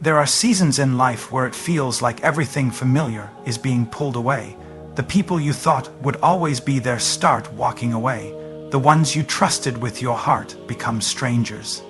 There are seasons in life where it feels like everything familiar is being pulled away. The people you thought would always be there start walking away. The ones you trusted with your heart become strangers.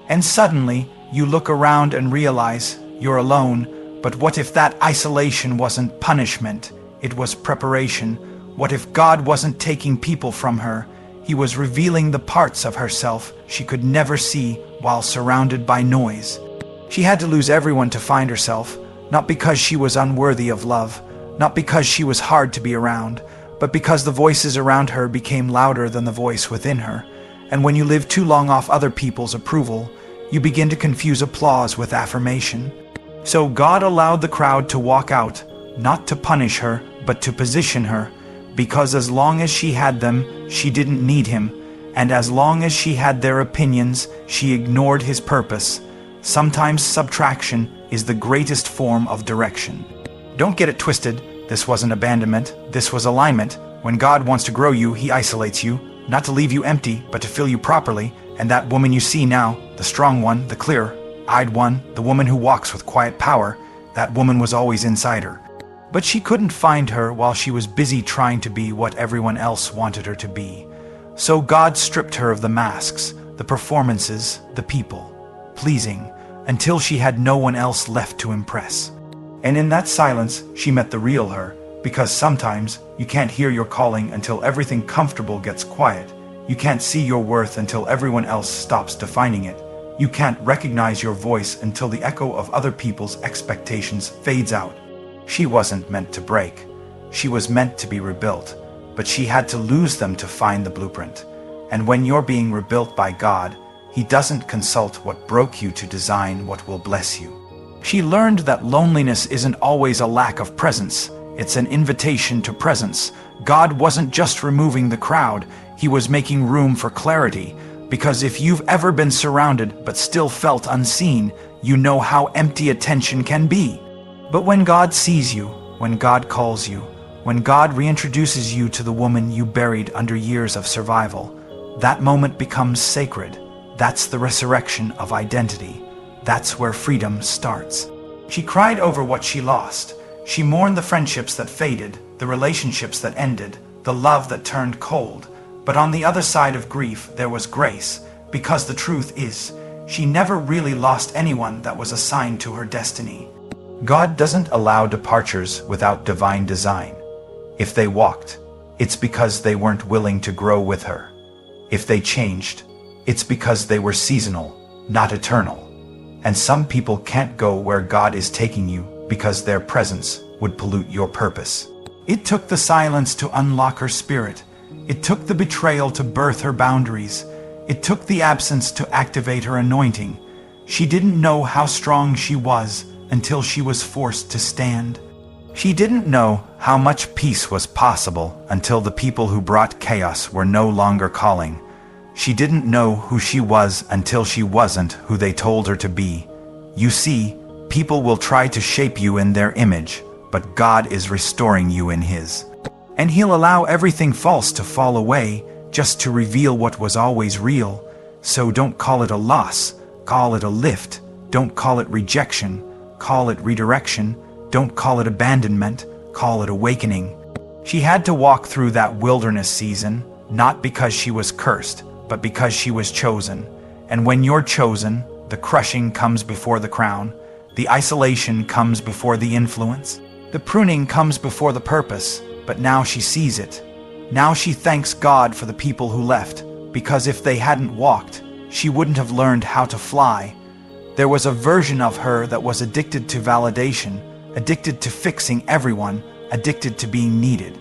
And suddenly, you look around and realize you're alone. But what if that isolation wasn't punishment? It was preparation. What if God wasn't taking people from her? He was revealing the parts of herself she could never see while surrounded by noise. She had to lose everyone to find herself, not because she was unworthy of love, not because she was hard to be around, but because the voices around her became louder than the voice within her. And when you live too long off other people's approval, you begin to confuse applause with affirmation. So God allowed the crowd to walk out, not to punish her, but to position her, because as long as she had them, she didn't need him, and as long as she had their opinions, she ignored his purpose. Sometimes subtraction is the greatest form of direction. Don't get it twisted. This wasn't abandonment. This was alignment. When God wants to grow you, he isolates you, not to leave you empty, but to fill you properly. And that woman you see now, the strong one, the clear-eyed one, the woman who walks with quiet power, that woman was always inside her. But she couldn't find her while she was busy trying to be what everyone else wanted her to be. So God stripped her of the masks, the performances, the people, pleasing, until she had no one else left to impress. And in that silence, she met the real her, because sometimes you can't hear your calling until everything comfortable gets quiet. You can't see your worth until everyone else stops defining it. You can't recognize your voice until the echo of other people's expectations fades out. She wasn't meant to break. She was meant to be rebuilt, but she had to lose them to find the blueprint. And when you're being rebuilt by God, he doesn't consult what broke you to design what will bless you. She learned that loneliness isn't always a lack of presence. It's an invitation to presence. God wasn't just removing the crowd, he was making room for clarity. Because if you've ever been surrounded but still felt unseen, you know how empty attention can be. But when God sees you, when God calls you, when God reintroduces you to the woman you buried under years of survival, that moment becomes sacred. That's the resurrection of identity. That's where freedom starts. She cried over what she lost. She mourned the friendships that faded, the relationships that ended, the love that turned cold. But on the other side of grief, there was grace, because the truth is, she never really lost anyone that was assigned to her destiny. God doesn't allow departures without divine design. If they walked, it's because they weren't willing to grow with her. If they changed, it's because they were seasonal, not eternal. And some people can't go where God is taking you because their presence would pollute your purpose. It took the silence to unlock her spirit. It took the betrayal to birth her boundaries. It took the absence to activate her anointing. She didn't know how strong she was until she was forced to stand. She didn't know how much peace was possible until the people who brought chaos were no longer calling. She didn't know who she was until she wasn't who they told her to be. You see, people will try to shape you in their image, but God is restoring you in his. And he'll allow everything false to fall away just to reveal what was always real. So don't call it a loss, call it a lift. Don't call it rejection, call it redirection. Don't call it abandonment, call it awakening. She had to walk through that wilderness season, not because she was cursed, but because she was chosen. And when you're chosen, the crushing comes before the crown, the isolation comes before the influence, the pruning comes before the purpose. But now she sees it. Now she thanks God for the people who left, because if they hadn't walked, she wouldn't have learned how to fly. There was a version of her that was addicted to validation, addicted to fixing everyone, addicted to being needed.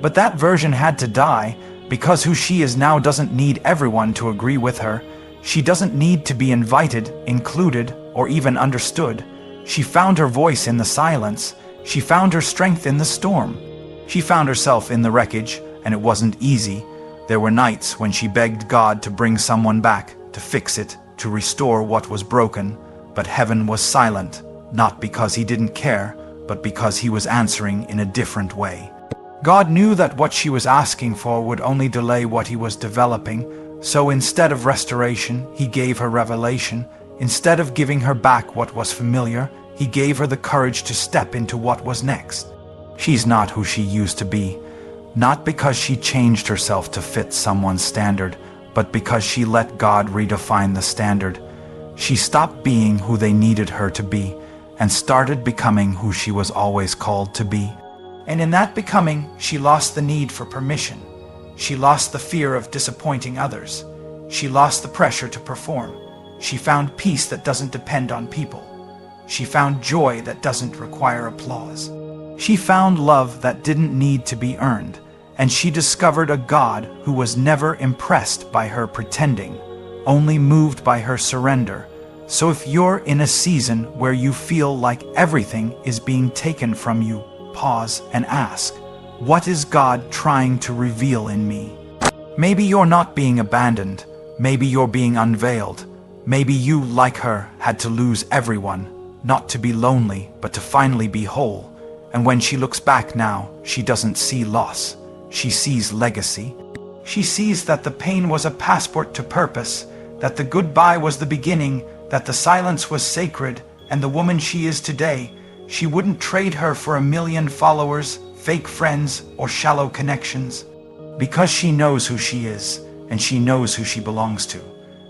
But that version had to die, because who she is now doesn't need everyone to agree with her. She doesn't need to be invited, included, or even understood. She found her voice in the silence. She found her strength in the storm. She found herself in the wreckage, and it wasn't easy. There were nights when she begged God to bring someone back, to fix it, to restore what was broken. But heaven was silent, not because he didn't care, but because he was answering in a different way. God knew that what she was asking for would only delay what he was developing, so instead of restoration, he gave her revelation. Instead of giving her back what was familiar, he gave her the courage to step into what was next. She's not who she used to be, not because she changed herself to fit someone's standard, but because she let God redefine the standard. She stopped being who they needed her to be, and started becoming who she was always called to be. And in that becoming, she lost the need for permission. She lost the fear of disappointing others. She lost the pressure to perform. She found peace that doesn't depend on people. She found joy that doesn't require applause. She found love that didn't need to be earned, and she discovered a God who was never impressed by her pretending, only moved by her surrender. So if you're in a season where you feel like everything is being taken from you, pause and ask, what is God trying to reveal in me? Maybe you're not being abandoned. Maybe you're being unveiled. Maybe you, like her, had to lose everyone, not to be lonely, but to finally be whole. And when she looks back now, she doesn't see loss. She sees legacy. She sees that the pain was a passport to purpose, that the goodbye was the beginning, that the silence was sacred, and the woman she is today, she wouldn't trade her for 1,000,000 followers, fake friends, or shallow connections. Because she knows who she is, and she knows who she belongs to.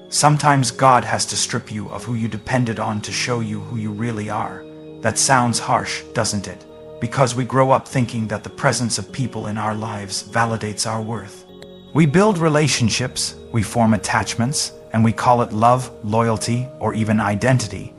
Sometimes God has to strip you of who you depended on to show you who you really are. That sounds harsh, doesn't it? Because we grow up thinking that the presence of people in our lives validates our worth. We build relationships, we form attachments, and we call it love, loyalty, or even identity.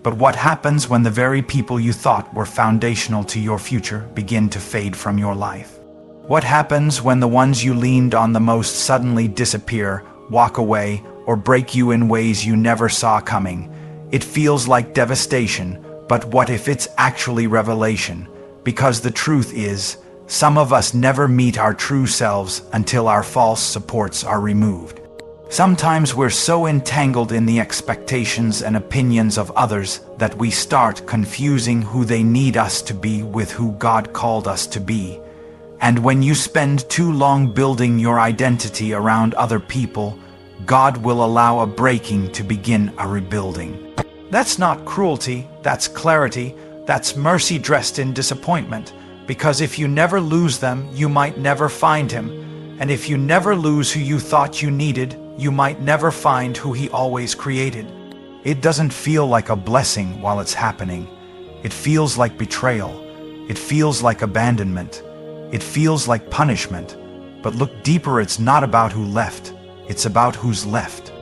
But what happens when the very people you thought were foundational to your future begin to fade from your life? What happens when the ones you leaned on the most suddenly disappear, walk away, or break you in ways you never saw coming? It feels like devastation, but what if it's actually revelation? Because the truth is, some of us never meet our true selves until our false supports are removed. Sometimes we're so entangled in the expectations and opinions of others that we start confusing who they need us to be with who God called us to be. And when you spend too long building your identity around other people, God will allow a breaking to begin a rebuilding. That's not cruelty, that's clarity, that's mercy dressed in disappointment. Because if you never lose them, you might never find him. And if you never lose who you thought you needed, you might never find who he always created. It doesn't feel like a blessing while it's happening. It feels like betrayal. It feels like abandonment. It feels like punishment. But look deeper, it's not about who left. It's about who's left.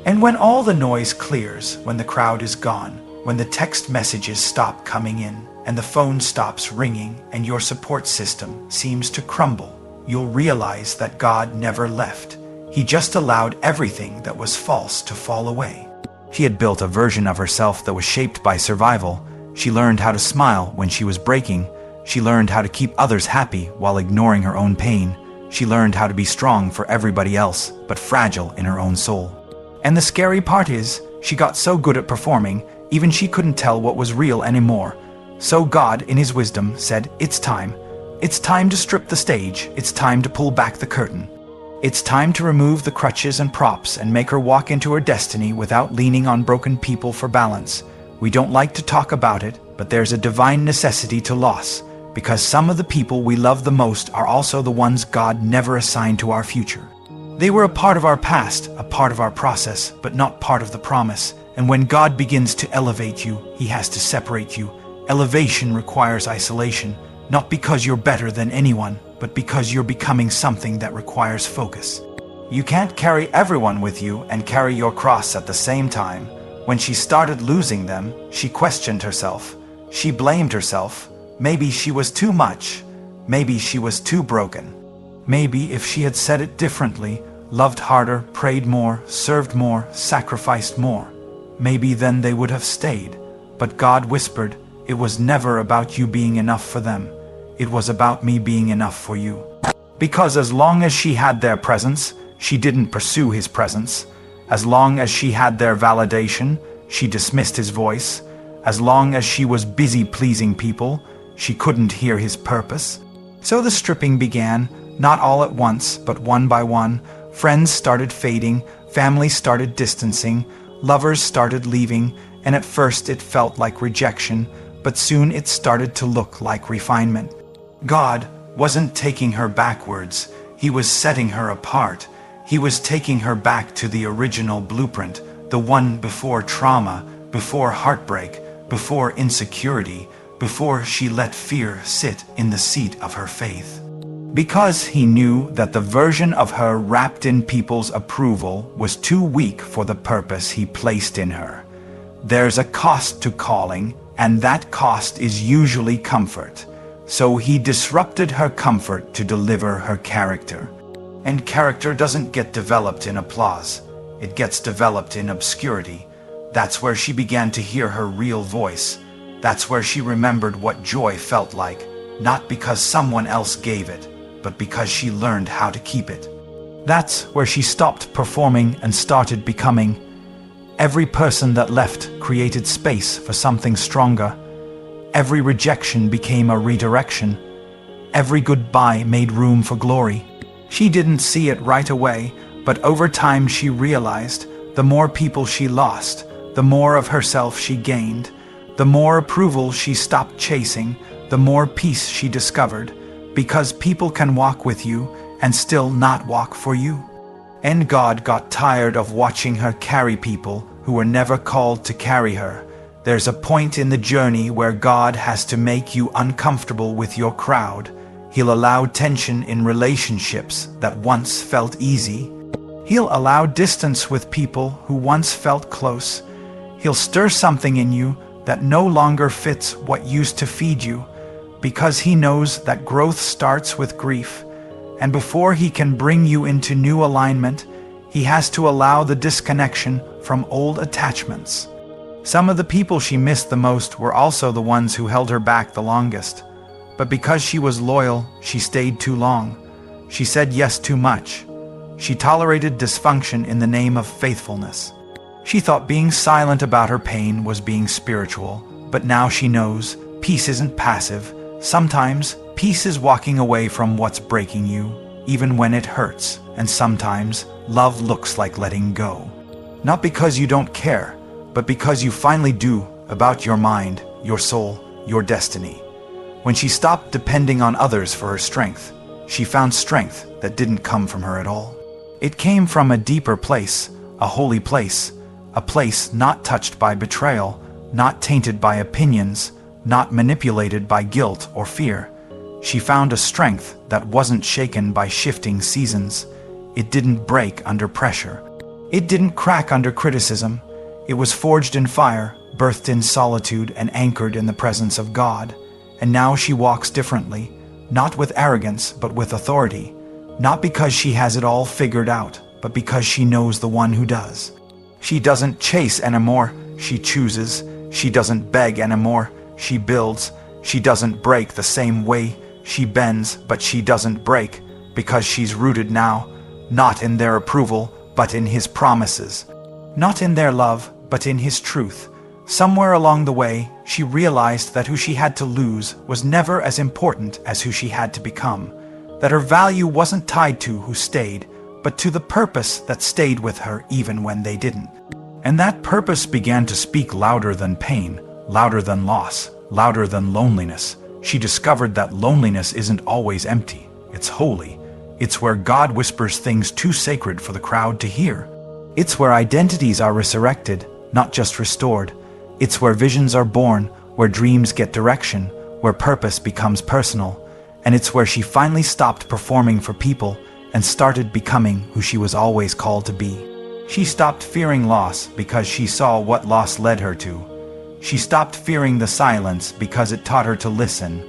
And when all the noise clears, when the crowd is gone, when the text messages stop coming in, and the phone stops ringing, and your support system seems to crumble, you'll realize that God never left. He just allowed everything that was false to fall away. She had built a version of herself that was shaped by survival. She learned how to smile when she was breaking. She learned how to keep others happy while ignoring her own pain. She learned how to be strong for everybody else, but fragile in her own soul. And the scary part is, she got so good at performing, even she couldn't tell what was real anymore. So God, in his wisdom, said, it's time. It's time to strip the stage. It's time to pull back the curtain. It's time to remove the crutches and props and make her walk into her destiny without leaning on broken people for balance. We don't like to talk about it, but there's a divine necessity to loss, because some of the people we love the most are also the ones God never assigned to our future. They were a part of our past, a part of our process, but not part of the promise. And when God begins to elevate you, he has to separate you. Elevation requires isolation, not because you're better than anyone, but because you're becoming something that requires focus. You can't carry everyone with you and carry your cross at the same time. When she started losing them, she questioned herself. She blamed herself. Maybe she was too much. Maybe she was too broken. Maybe if she had said it differently, loved harder, prayed more, served more, sacrificed more, maybe then they would have stayed. But God whispered, it was never about you being enough for them. It was about me being enough for you. Because as long as she had their presence, she didn't pursue his presence. As long as she had their validation, she dismissed his voice. As long as she was busy pleasing people, she couldn't hear his purpose. So the stripping began, not all at once, but one by one. Friends started fading, family started distancing, Lovers started leaving, and at first it felt like rejection, but soon it started to look like refinement. God wasn't taking her backwards, He was setting her apart. He was taking her back to the original blueprint, the one before trauma, before heartbreak, before insecurity, before she let fear sit in the seat of her faith. Because He knew that the version of her wrapped in people's approval was too weak for the purpose He placed in her. There's a cost to calling, and that cost is usually comfort. So He disrupted her comfort to deliver her character. And character doesn't get developed in applause. It gets developed in obscurity. That's where she began to hear her real voice. That's where she remembered what joy felt like, not because someone else gave it, but because she learned how to keep it. That's where she stopped performing and started becoming. Every person that left created space for something stronger. Every rejection became a redirection. Every goodbye made room for glory. She didn't see it right away, but over time she realized the more people she lost, the more of herself she gained. The more approval she stopped chasing, the more peace she discovered, because people can walk with you and still not walk for you. And God got tired of watching her carry people who were never called to carry her. There's a point in the journey where God has to make you uncomfortable with your crowd. He'll allow tension in relationships that once felt easy. He'll allow distance with people who once felt close. He'll stir something in you that no longer fits what used to feed you, because He knows that growth starts with grief. And before He can bring you into new alignment, He has to allow the disconnection from old attachments. Some of the people she missed the most were also the ones who held her back the longest. But because she was loyal, she stayed too long. She said yes too much. She tolerated dysfunction in the name of faithfulness. She thought being silent about her pain was being spiritual, but now she knows peace isn't passive. Sometimes peace is walking away from what's breaking you, even when it hurts, and sometimes love looks like letting go. Not because you don't care, but because you finally do about your mind, your soul, your destiny. When she stopped depending on others for her strength, she found strength that didn't come from her at all. It came from a deeper place, a holy place, a place not touched by betrayal, not tainted by opinions, not manipulated by guilt or fear. She found a strength that wasn't shaken by shifting seasons. It didn't break under pressure. It didn't crack under criticism. It was forged in fire, birthed in solitude, and anchored in the presence of God. And now she walks differently, not with arrogance, but with authority. Not because she has it all figured out, but because she knows the one who does. She doesn't chase anymore, she chooses. She doesn't beg anymore, she builds. She doesn't break the same way, she bends, but she doesn't break, because she's rooted now, not in their approval, but in His promises. Not in their love, but in His truth. Somewhere along the way, she realized that who she had to lose was never as important as who she had to become. That her value wasn't tied to who stayed, but to the purpose that stayed with her even when they didn't. And that purpose began to speak louder than pain, louder than loss, louder than loneliness. She discovered that loneliness isn't always empty. It's holy. It's where God whispers things too sacred for the crowd to hear. It's where identities are resurrected, not just restored. It's where visions are born, where dreams get direction, where purpose becomes personal. And it's where she finally stopped performing for people and started becoming who she was always called to be. She stopped fearing loss because she saw what loss led her to. She stopped fearing the silence because it taught her to listen.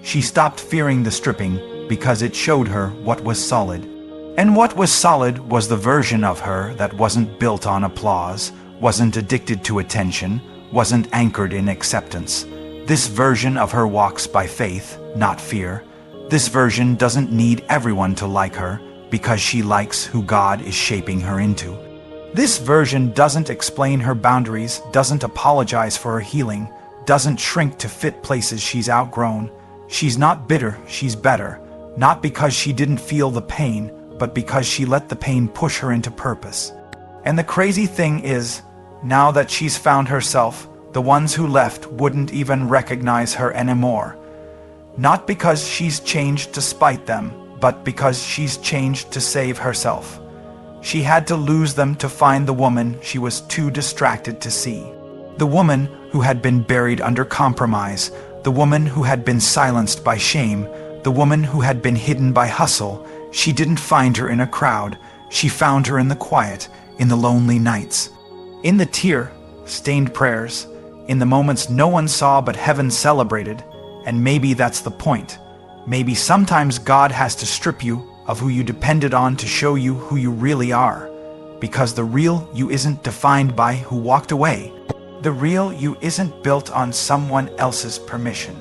She stopped fearing the stripping because it showed her what was solid. And what was solid was the version of her that wasn't built on applause, wasn't addicted to attention, wasn't anchored in acceptance. This version of her walks by faith, not fear. This version doesn't need everyone to like her because she likes who God is shaping her into. This version doesn't explain her boundaries, doesn't apologize for her healing, doesn't shrink to fit places she's outgrown. She's not bitter, she's better. Not because she didn't feel the pain, but because she let the pain push her into purpose. And the crazy thing is, Now that she's found herself, the ones who left wouldn't even recognize her anymore. Not because she's changed to spite them, but because she's changed to save herself. She had to lose them to find the woman she was too distracted to see. The woman who had been buried under compromise, the woman who had been silenced by shame, the woman who had been hidden by hustle. She didn't find her in a crowd. She found her in the quiet, in the lonely nights, in the tear-stained prayers, in the moments no one saw but heaven celebrated. And maybe that's the point. Maybe sometimes God has to strip you of who you depended on to show you who you really are. Because the real you isn't defined by who walked away. The real you isn't built on someone else's permission.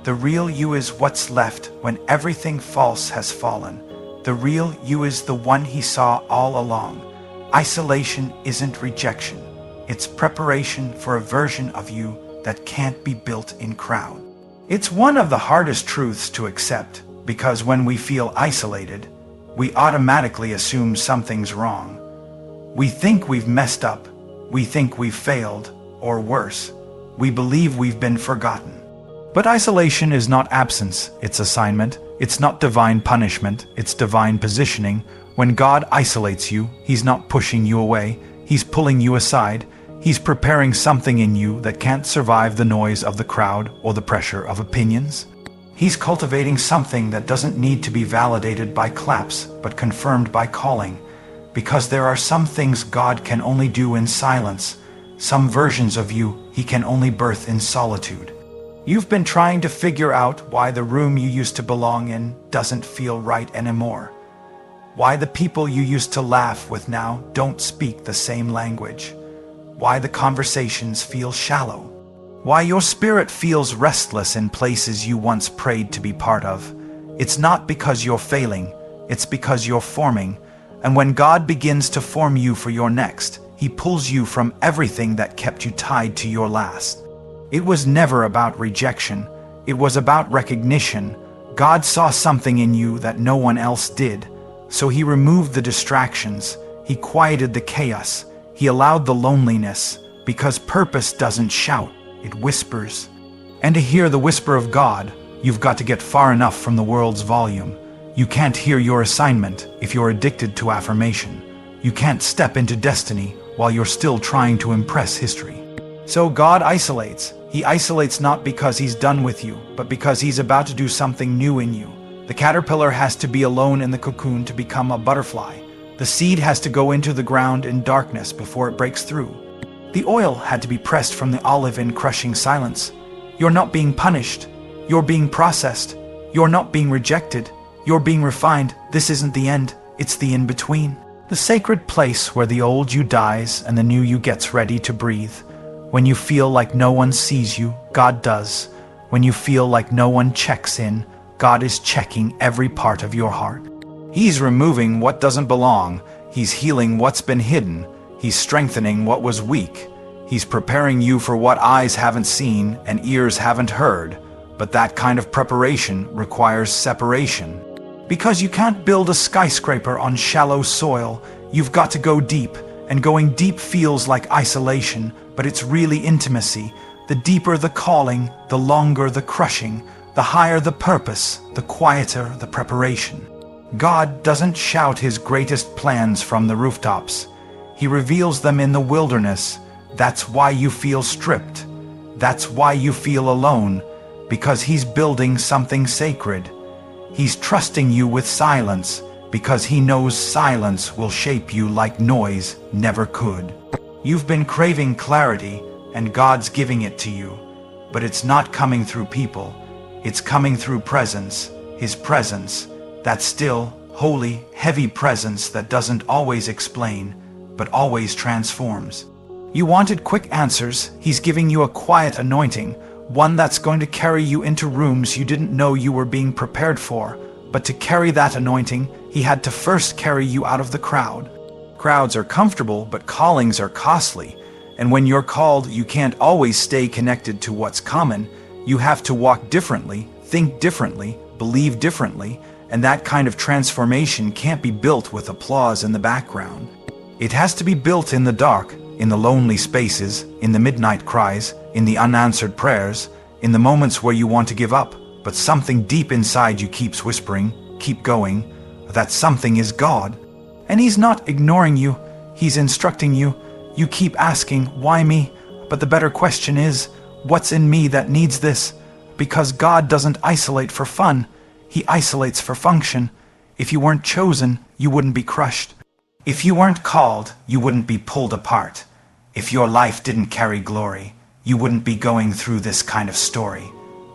The real you is what's left when everything false has fallen. The real you is the one he saw all along. Isolation isn't rejection. It's preparation for a version of you that can't be built in crowd. It's one of the hardest truths to accept, because when we feel isolated, we automatically assume something's wrong. We think we've messed up, we think we've failed, or worse, we believe we've been forgotten. But isolation is not absence, it's assignment. It's not divine punishment, it's divine positioning. When God isolates you, he's not pushing you away, he's pulling you aside. He's preparing something in you that can't survive the noise of the crowd or the pressure of opinions. He's cultivating something that doesn't need to be validated by claps, but confirmed by calling. Because there are some things God can only do in silence, some versions of you he can only birth in solitude. You've been trying to figure out why the room you used to belong in doesn't feel right anymore. Why the people you used to laugh with now don't speak the same language. Why the conversations feel shallow. Why your spirit feels restless in places you once prayed to be part of. It's not because you're failing, it's because you're forming. And when God begins to form you for your next, he pulls you from everything that kept you tied to your last. It was never about rejection, it was about recognition. God saw something in you that no one else did. So he removed the distractions, he quieted the chaos, he allowed the loneliness, because purpose doesn't shout, it whispers. And to hear the whisper of God, you've got to get far enough from the world's volume. You can't hear your assignment if you're addicted to affirmation. You can't step into destiny while you're still trying to impress history. So God isolates. He isolates not because he's done with you, but because he's about to do something new in you. The caterpillar has to be alone in the cocoon to become a butterfly. The seed has to go into the ground in darkness before it breaks through. The oil had to be pressed from the olive in crushing silence. You're not being punished. You're being processed. You're not being rejected. You're being refined. This isn't the end. It's the in-between. The sacred place where the old you dies and the new you gets ready to breathe. When you feel like no one sees you, God does. When you feel like no one checks in, God is checking every part of your heart. He's removing what doesn't belong. He's healing what's been hidden. He's strengthening what was weak. He's preparing you for what eyes haven't seen and ears haven't heard. But that kind of preparation requires separation. Because you can't build a skyscraper on shallow soil. You've got to go deep. And going deep feels like isolation, but it's really intimacy. The deeper the calling, the longer the crushing. The higher the purpose, the quieter the preparation. God doesn't shout his greatest plans from the rooftops. He reveals them in the wilderness. That's why you feel stripped. That's why you feel alone. Because he's building something sacred. He's trusting you with silence, because he knows silence will shape you like noise never could. You've been craving clarity, and God's giving it to you. But it's not coming through people. It's coming through presence, his presence, that still, holy, heavy presence that doesn't always explain, but always transforms. You wanted quick answers. He's giving you a quiet anointing, one that's going to carry you into rooms you didn't know you were being prepared for. But to carry that anointing, he had to first carry you out of the crowd. Crowds are comfortable, but callings are costly. And when you're called, you can't always stay connected to what's common. You have to walk differently, think differently, believe differently, and that kind of transformation can't be built with applause in the background. It has to be built in the dark, in the lonely spaces, in the midnight cries, in the unanswered prayers, in the moments where you want to give up, but something deep inside you keeps whispering, keep going. That something is God. And He's not ignoring you, He's instructing you. You keep asking, why me? But the better question is, what's in me that needs this? Because God doesn't isolate for fun, He isolates for function. If you weren't chosen, you wouldn't be crushed. If you weren't called, you wouldn't be pulled apart. If your life didn't carry glory, you wouldn't be going through this kind of story.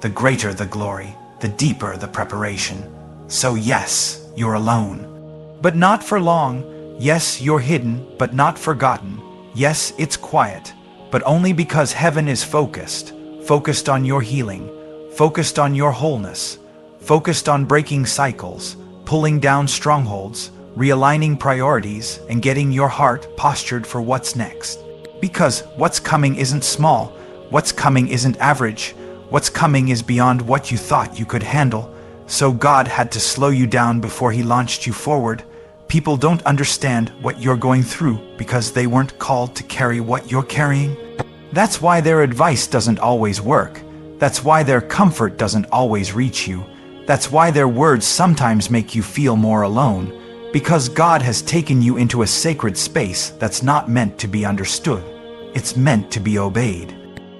The greater the glory, the deeper the preparation. So yes, you're alone. But not for long. Yes, you're hidden, but not forgotten. Yes, it's quiet, but only because heaven is focused. Focused on your healing, focused on your wholeness, focused on breaking cycles, pulling down strongholds, realigning priorities, and getting your heart postured for what's next. Because what's coming isn't small, what's coming isn't average, what's coming is beyond what you thought you could handle. So God had to slow you down before He launched you forward. People don't understand what you're going through because they weren't called to carry what you're carrying. That's why their advice doesn't always work. That's why their comfort doesn't always reach you. That's why their words sometimes make you feel more alone. Because God has taken you into a sacred space that's not meant to be understood. It's meant to be obeyed.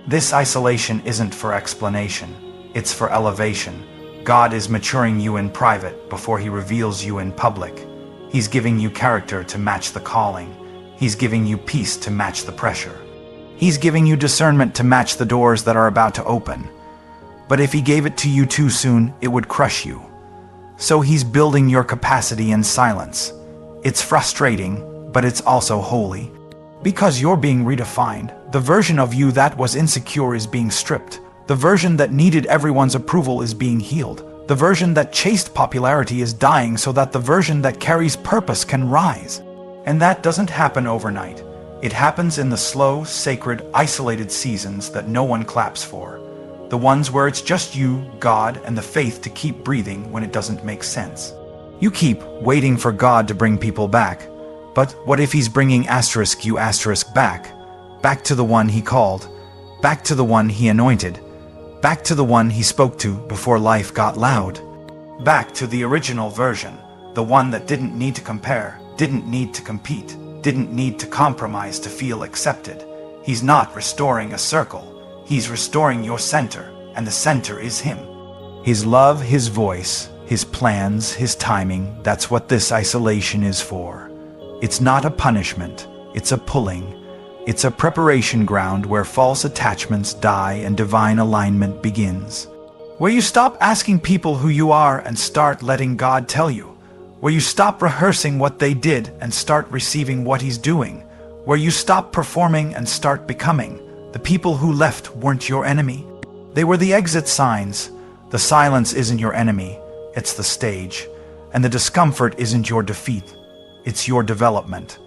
This isolation isn't for explanation. It's for elevation. God is maturing you in private before He reveals you in public. He's giving you character to match the calling. He's giving you peace to match the pressure. He's giving you discernment to match the doors that are about to open. But if He gave it to you too soon, it would crush you. So He's building your capacity in silence. It's frustrating, but it's also holy. Because you're being redefined. The version of you that was insecure is being stripped. The version that needed everyone's approval is being healed. The version that chased popularity is dying so that the version that carries purpose can rise. And that doesn't happen overnight. It happens in the slow, sacred, isolated seasons that no one claps for. The ones where it's just you, God, and the faith to keep breathing when it doesn't make sense. You keep waiting for God to bring people back. But what if He's bringing you back? Back to the one He called. Back to the one He anointed. Back to the one He spoke to before life got loud. Back to the original version. The one that didn't need to compare, didn't need to compete, didn't need to compromise to feel accepted. He's not restoring a circle. He's restoring your center, and the center is Him. His love, His voice, His plans, His timing, that's what this isolation is for. It's not a punishment, it's a pulling. It's a preparation ground where false attachments die and divine alignment begins. Where you stop asking people who you are and start letting God tell you. Where you stop rehearsing what they did and start receiving what He's doing. Where you stop performing and start becoming. The people who left weren't your enemy. They were the exit signs. The silence isn't your enemy, it's the stage. And the discomfort isn't your defeat, it's your development.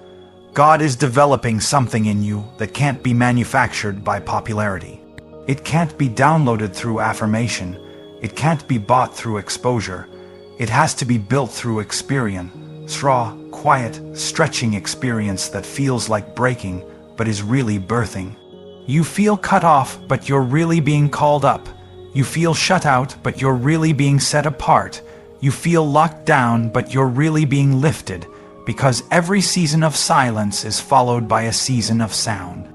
God is developing something in you that can't be manufactured by popularity. It can't be downloaded through affirmation. It can't be bought through exposure. It has to be built through experience. Raw, quiet, stretching experience that feels like breaking, but is really birthing. You feel cut off, but you're really being called up. You feel shut out, but you're really being set apart. You feel locked down, but you're really being lifted, because every season of silence is followed by a season of sound.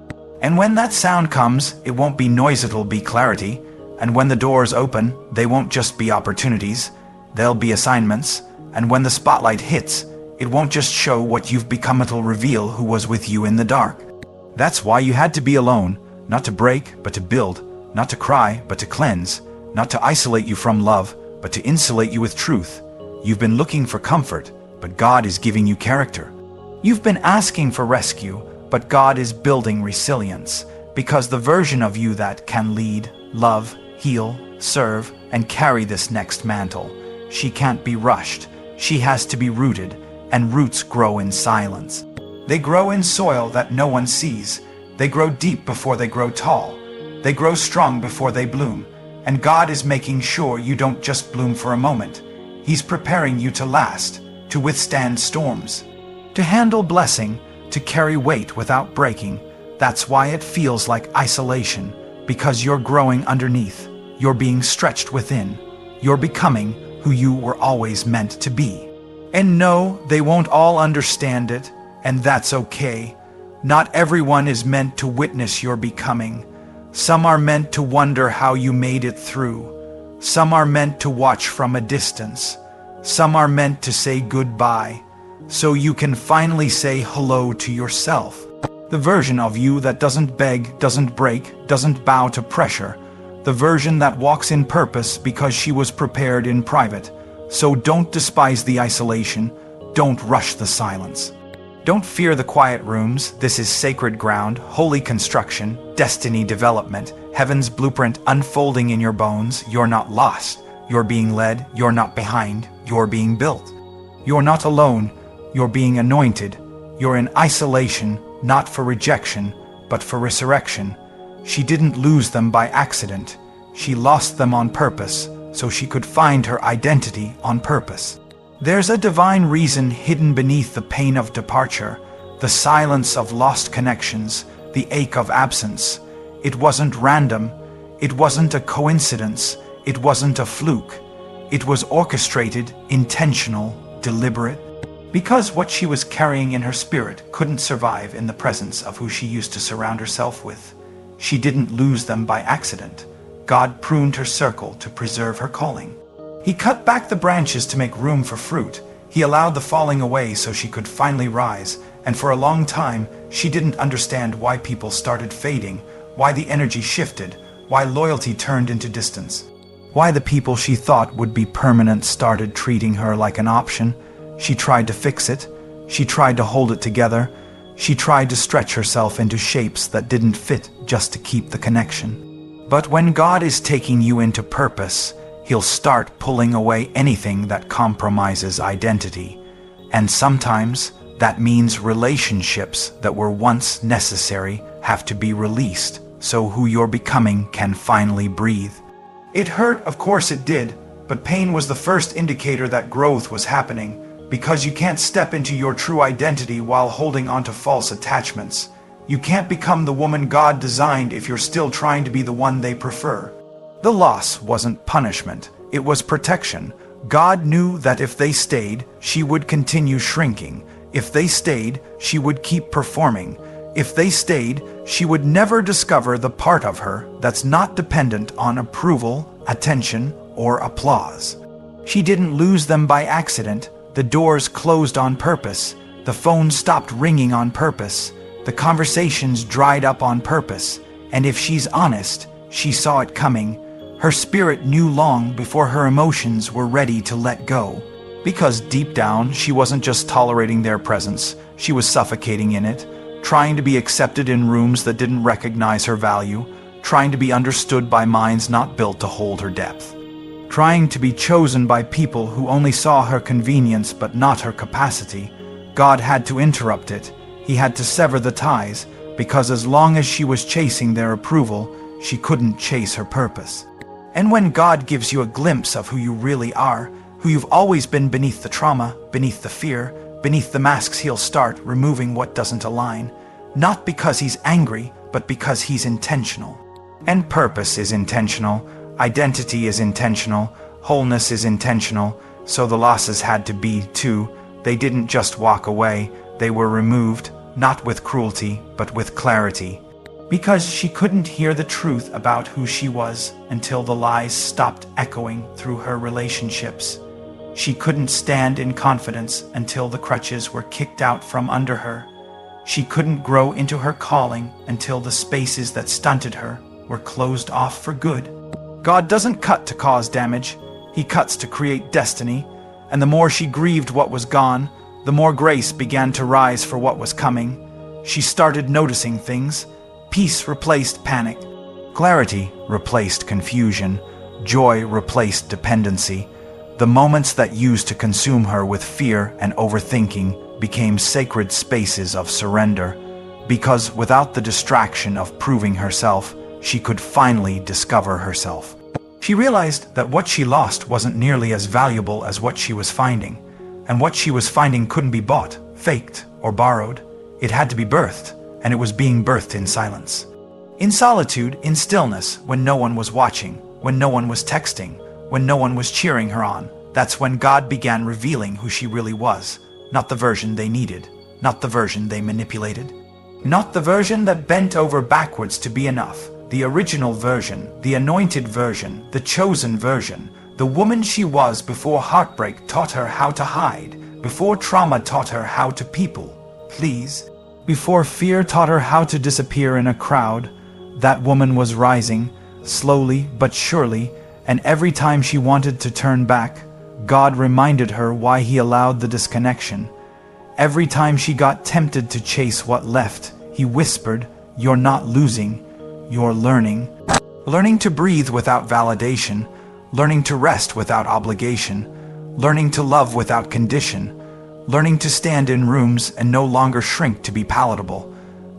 And when that sound comes, it won't be noise, it'll be clarity. And when the doors open, they won't just be opportunities, they'll be assignments. And when the spotlight hits, it won't just show what you've become, it'll reveal who was with you in the dark. That's why you had to be alone, not to break, but to build, not to cry, but to cleanse, not to isolate you from love, but to insulate you with truth. You've been looking for comfort, but God is giving you character. You've been asking for rescue, but God is building resilience, because the version of you that can lead, love, heal, serve, and carry this next mantle, she can't be rushed. She has to be rooted, and roots grow in silence. They grow in soil that no one sees. They grow deep before they grow tall. They grow strong before they bloom. And God is making sure you don't just bloom for a moment. He's preparing you to last, to withstand storms, to handle blessing, to carry weight without breaking. That's why it feels like isolation, because you're growing underneath. You're being stretched within. You're becoming who you were always meant to be. And no, they won't all understand it, and that's okay. Not everyone is meant to witness your becoming. Some are meant to wonder how you made it through. Some are meant to watch from a distance. Some are meant to say goodbye, so you can finally say hello to yourself. The version of you that doesn't beg, doesn't break, doesn't bow to pressure. The version that walks in purpose because she was prepared in private. So don't despise the isolation. Don't rush the silence. Don't fear the quiet rooms. This is sacred ground, holy construction, destiny development, heaven's blueprint unfolding in your bones. You're not lost. You're being led. You're not behind. You're being built. You're not alone. You're being anointed. You're in isolation, not for rejection, but for resurrection. She didn't lose them by accident. She lost them on purpose, so she could find her identity on purpose. There's a divine reason hidden beneath the pain of departure, the silence of lost connections, the ache of absence. It wasn't random. It wasn't a coincidence. It wasn't a fluke. It was orchestrated, intentional, deliberate. Because what she was carrying in her spirit couldn't survive in the presence of who she used to surround herself with. She didn't lose them by accident. God pruned her circle to preserve her calling. He cut back the branches to make room for fruit. He allowed the falling away so she could finally rise. And for a long time, she didn't understand why people started fading, why the energy shifted, why loyalty turned into distance, why the people she thought would be permanent started treating her like an option. She tried to fix it. She tried to hold it together. She tried to stretch herself into shapes that didn't fit just to keep the connection. But when God is taking you into purpose, He'll start pulling away anything that compromises identity. And sometimes that means relationships that were once necessary have to be released so who you're becoming can finally breathe. It hurt, of course it did, but pain was the first indicator that growth was happening. Because you can't step into your true identity while holding onto false attachments. You can't become the woman God designed if you're still trying to be the one they prefer. The loss wasn't punishment, it was protection. God knew that if they stayed, she would continue shrinking. If they stayed, she would keep performing. If they stayed, she would never discover the part of her that's not dependent on approval, attention, or applause. She didn't lose them by accident. The doors closed on purpose. The phone stopped ringing on purpose. The conversations dried up on purpose. And if she's honest, she saw it coming. Her spirit knew long before her emotions were ready to let go. Because deep down, she wasn't just tolerating their presence. She was suffocating in it, trying to be accepted in rooms that didn't recognize her value, trying to be understood by minds not built to hold her depth. Trying to be chosen by people who only saw her convenience but not her capacity. God had to interrupt it. He had to sever the ties, because as long as she was chasing their approval, she couldn't chase her purpose. And when God gives you a glimpse of who you really are, who you've always been beneath the trauma, beneath the fear, beneath the masks, He'll start removing what doesn't align. Not because He's angry, but because He's intentional. And purpose is intentional. Identity is intentional, wholeness is intentional, so the losses had to be too. They didn't just walk away, they were removed, not with cruelty, but with clarity. Because she couldn't hear the truth about who she was until the lies stopped echoing through her relationships. She couldn't stand in confidence until the crutches were kicked out from under her. She couldn't grow into her calling until the spaces that stunted her were closed off for good. God doesn't cut to cause damage, He cuts to create destiny, and the more she grieved what was gone, the more grace began to rise for what was coming. She started noticing things. Peace replaced panic. Clarity replaced confusion. Joy replaced dependency. The moments that used to consume her with fear and overthinking became sacred spaces of surrender, because without the distraction of proving herself, she could finally discover herself. She realized that what she lost wasn't nearly as valuable as what she was finding, and what she was finding couldn't be bought, faked, or borrowed. It had to be birthed, and it was being birthed in silence. In solitude, in stillness, when no one was watching, when no one was texting, when no one was cheering her on, that's when God began revealing who she really was. Not the version they needed, not the version they manipulated, not the version that bent over backwards to be enough. The original version, the anointed version, the chosen version, the woman she was before heartbreak taught her how to hide, before trauma taught her how to people please, before fear taught her how to disappear in a crowd. That woman was rising, slowly but surely, and every time she wanted to turn back, God reminded her why He allowed the disconnection. Every time she got tempted to chase what left, He whispered, "You're not losing. You're learning." Learning to breathe without validation, learning to rest without obligation, learning to love without condition, learning to stand in rooms and no longer shrink to be palatable,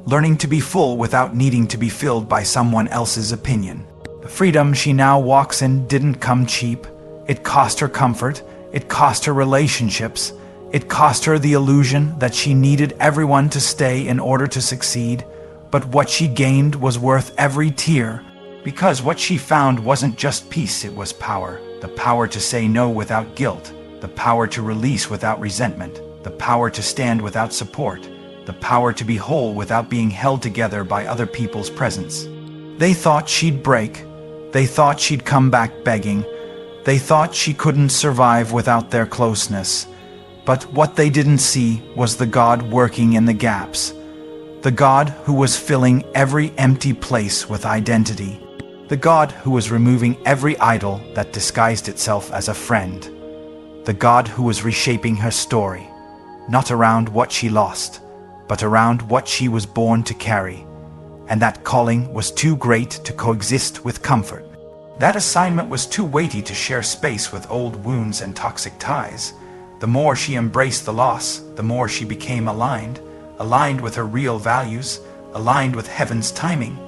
learning to be full without needing to be filled by someone else's opinion. The freedom she now walks in didn't come cheap. It cost her comfort, it cost her relationships, it cost her the illusion that she needed everyone to stay in order to succeed. But what she gained was worth every tear, because what she found wasn't just peace, it was power. The power to say no without guilt, the power to release without resentment, the power to stand without support, the power to be whole without being held together by other people's presence. They thought she'd break. They thought she'd come back begging. They thought she couldn't survive without their closeness. But what they didn't see was the God working in the gaps. The God who was filling every empty place with identity. The God who was removing every idol that disguised itself as a friend. The God who was reshaping her story, not around what she lost, but around what she was born to carry. And that calling was too great to coexist with comfort. That assignment was too weighty to share space with old wounds and toxic ties. The more she embraced the loss, the more she became aligned with her real values, aligned with heaven's timing,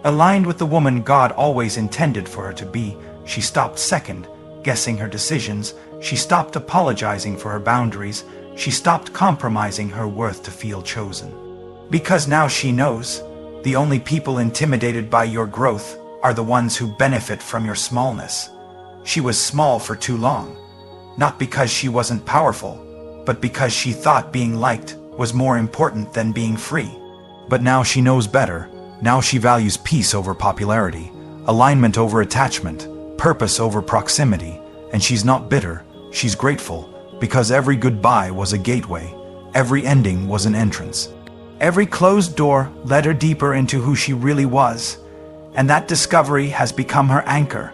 aligned with the woman God always intended for her to be. She stopped second-guessing her decisions. She stopped apologizing for her boundaries. She stopped compromising her worth to feel chosen. Because now she knows, the only people intimidated by your growth are the ones who benefit from your smallness. She was small for too long, not because she wasn't powerful, but because she thought being liked was more important than being free. But now she knows better. Now she values peace over popularity, alignment over attachment, purpose over proximity, and she's not bitter, she's grateful, because every goodbye was a gateway, every ending was an entrance. Every closed door led her deeper into who she really was, and that discovery has become her anchor.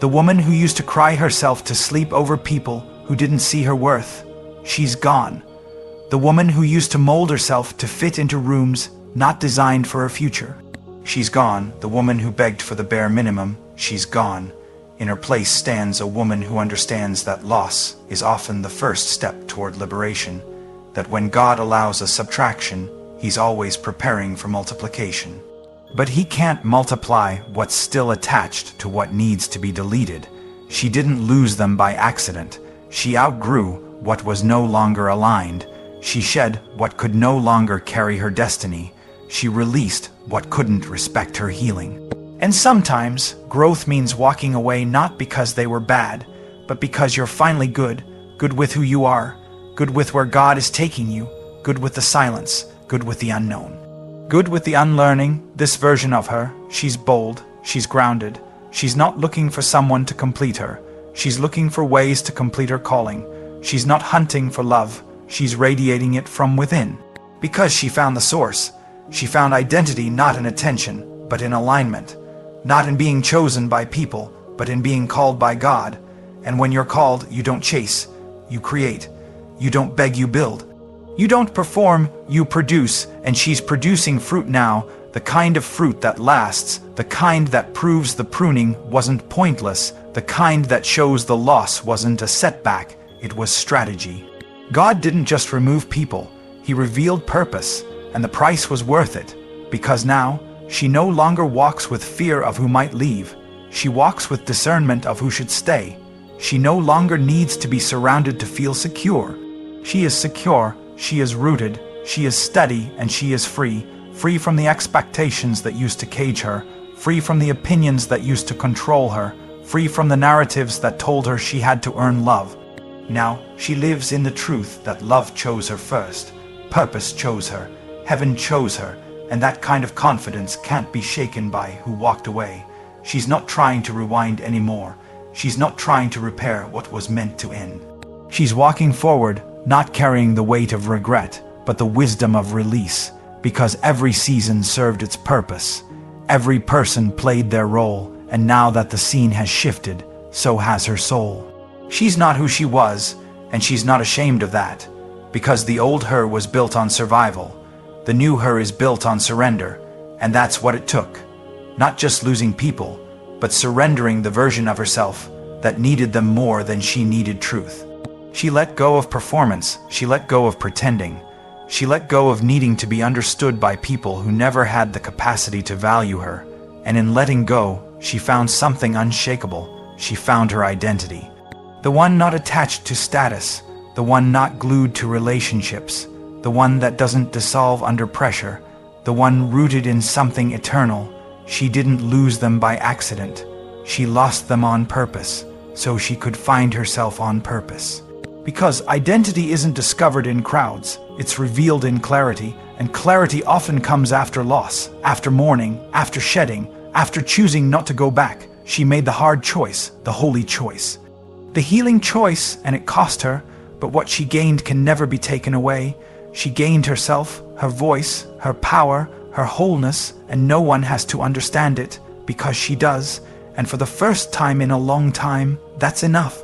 The woman who used to cry herself to sleep over people who didn't see her worth, she's gone. The woman who used to mold herself to fit into rooms not designed for her future, she's gone. The woman who begged for the bare minimum, she's gone. In her place stands a woman who understands that loss is often the first step toward liberation, that when God allows a subtraction, He's always preparing for multiplication. But He can't multiply what's still attached to what needs to be deleted. She didn't lose them by accident. She outgrew what was no longer aligned. She shed what could no longer carry her destiny. She released what couldn't respect her healing. And sometimes, growth means walking away not because they were bad, but because you're finally good with who you are, good with where God is taking you, good with the silence, good with the unknown, good with the unlearning. This version of her, she's bold, she's grounded, she's not looking for someone to complete her, she's looking for ways to complete her calling. She's not hunting for love, she's radiating it from within. Because she found the source, she found identity not in attention, but in alignment. Not in being chosen by people, but in being called by God. And when you're called, you don't chase, you create. You don't beg, you build. You don't perform, you produce. And she's producing fruit now, the kind of fruit that lasts, the kind that proves the pruning wasn't pointless, the kind that shows the loss wasn't a setback, it was strategy. God didn't just remove people, He revealed purpose, and the price was worth it, because now, she no longer walks with fear of who might leave. She walks with discernment of who should stay. She no longer needs to be surrounded to feel secure. She is secure, she is rooted, She is steady and she is free, free from the expectations that used to cage her, free from the opinions that used to control her, free from the narratives that told her she had to earn love. Now, she lives in the truth that love chose her first, purpose chose her, heaven chose her, and that kind of confidence can't be shaken by who walked away. She's not trying to rewind anymore. She's not trying to repair what was meant to end. She's walking forward, not carrying the weight of regret, but the wisdom of release, because every season served its purpose. Every person played their role, and now that the scene has shifted, so has her soul. She's not who she was, and she's not ashamed of that, because the old her was built on survival. The new her is built on surrender, and that's what it took. Not just losing people, but surrendering the version of herself that needed them more than she needed truth. She let go of performance, she let go of pretending. She let go of needing to be understood by people who never had the capacity to value her. And in letting go, she found something unshakable. She found her identity. The one not attached to status, the one not glued to relationships, the one that doesn't dissolve under pressure, the one rooted in something eternal. She didn't lose them by accident. She lost them on purpose, so she could find herself on purpose. Because identity isn't discovered in crowds, it's revealed in clarity, and clarity often comes after loss, after mourning, after shedding, after choosing not to go back. She made the hard choice, the holy choice. The healing choice, and it cost her, but what she gained can never be taken away. She gained herself, her voice, her power, her wholeness, and no one has to understand it, because she does, and for the first time in a long time, that's enough.